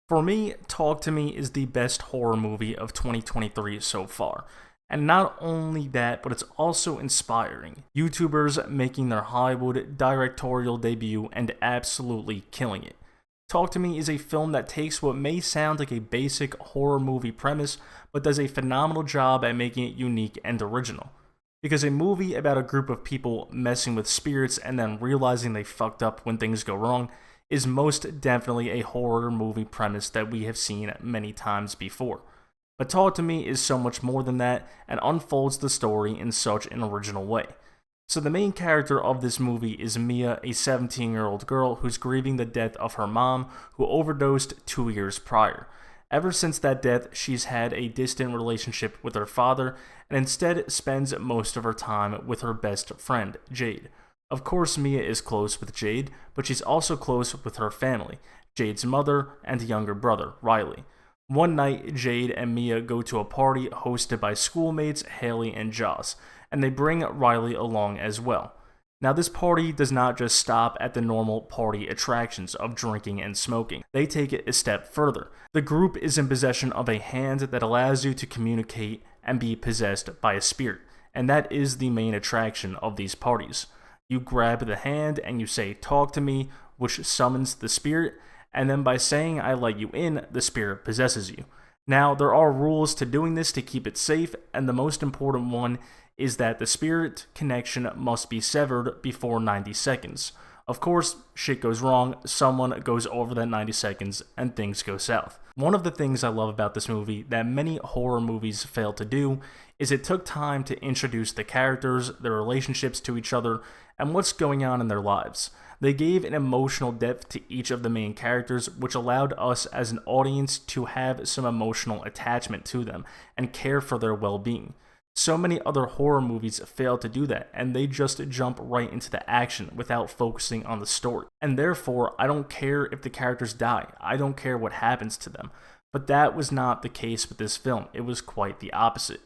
For me, Talk to Me is the best horror movie of 2023 so far. And not only that, but it's also inspiring. YouTubers making their Hollywood directorial debut and absolutely killing it. Talk to Me is a film that takes what may sound like a basic horror movie premise, but does a phenomenal job at making it unique and original. Because a movie about a group of people messing with spirits and then realizing they fucked up when things go wrong is most definitely a horror movie premise that we have seen many times before. But Talk to Me is so much more than that and unfolds the story in such an original way. So the main character of this movie is Mia, a 17-year-old girl who's grieving the death of her mom, who overdosed 2 years prior. Ever since that death, she's had a distant relationship with her father and instead spends most of her time with her best friend, Jade. Of course, Mia is close with Jade, but she's also close with her family, Jade's mother and younger brother, Riley. One night, Jade and Mia go to a party hosted by schoolmates Haley and Joss, and they bring Riley along as well. Now, this party does not just stop at the normal party attractions of drinking and smoking. They take it a step further. The group is in possession of a hand that allows you to communicate and be possessed by a spirit, and that is the main attraction of these parties. You grab the hand and you say, "Talk to me," which summons the spirit, and then by saying, "I let you in," the spirit possesses you. Now, there are rules to doing this to keep it safe, and the most important one is that the spirit connection must be severed before 90 seconds. Of course, shit goes wrong, someone goes over that 90 seconds, and things go south. One of the things I love about this movie that many horror movies fail to do is it took time to introduce the characters, their relationships to each other, and what's going on in their lives. They gave an emotional depth to each of the main characters, which allowed us as an audience to have some emotional attachment to them and care for their well-being. So many other horror movies fail to do that, and they just jump right into the action without focusing on the story. And therefore, I don't care if the characters die, I don't care what happens to them. But that was not the case with this film, it was quite the opposite.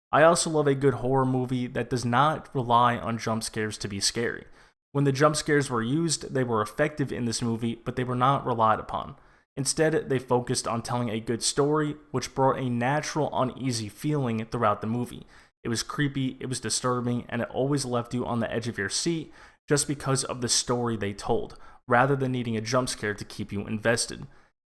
I also love a good horror movie that does not rely on jump scares to be scary. When the jump scares were used, they were effective in this movie, but they were not relied upon. Instead, they focused on telling a good story, which brought a natural, uneasy feeling throughout the movie. It was creepy, it was disturbing, and it always left you on the edge of your seat just because of the story they told, rather than needing a jump scare to keep you invested.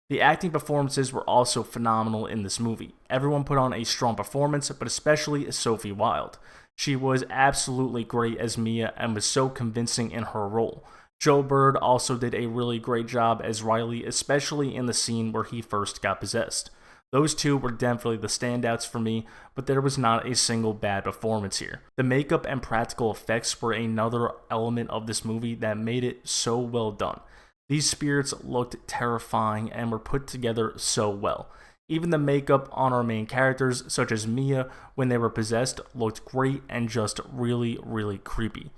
The acting performances were also phenomenal in this movie. Everyone put on a strong performance, but especially Sophie Wilde. She was absolutely great as Mia and was so convincing in her role. Joe Bird also did a really great job as Riley, especially in the scene where he first got possessed. Those two were definitely the standouts for me, but there was not a single bad performance here. The makeup and practical effects were another element of this movie that made it so well done. These spirits looked terrifying and were put together so well. Even the makeup on our main characters, such as Mia, when they were possessed, looked great and just really, really creepy.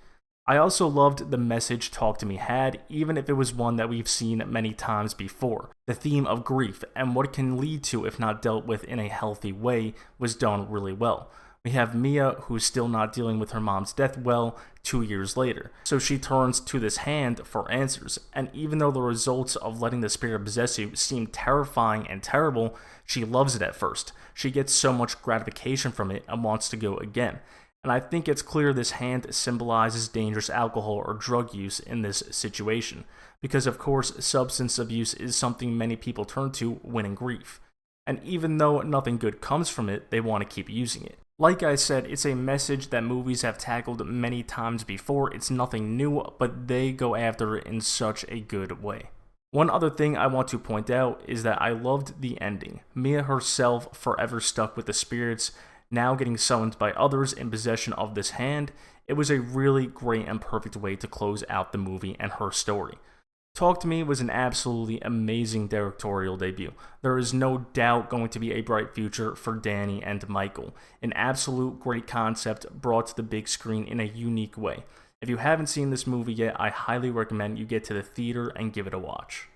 I also loved the message Talk to Me had, even if it was one that we've seen many times before. The theme of grief and what it can lead to if not dealt with in a healthy way was done really well. We have Mia, who's still not dealing with her mom's death well 2 years later, so she turns to this hand for answers, and even though the results of letting the spirit possess you seem terrifying and terrible, she loves it at first. She gets so much gratification from it and wants to go again. And I think it's clear this hand symbolizes dangerous alcohol or drug use in this situation, because of course substance abuse is something many people turn to when in grief. And even though nothing good comes from it, they want to keep using it. Like I said, it's a message that movies have tackled many times before. It's nothing new, but they go after it in such a good way. One other thing I want to point out is that I loved the ending. Mia herself forever stuck with the spirits, now getting summoned by others in possession of this hand. It was a really great and perfect way to close out the movie and her story. Talk to Me was an absolutely amazing directorial debut. There is no doubt going to be a bright future for Danny and Michael. An absolute great concept brought to the big screen in a unique way. If you haven't seen this movie yet, I highly recommend you get to the theater and give it a watch.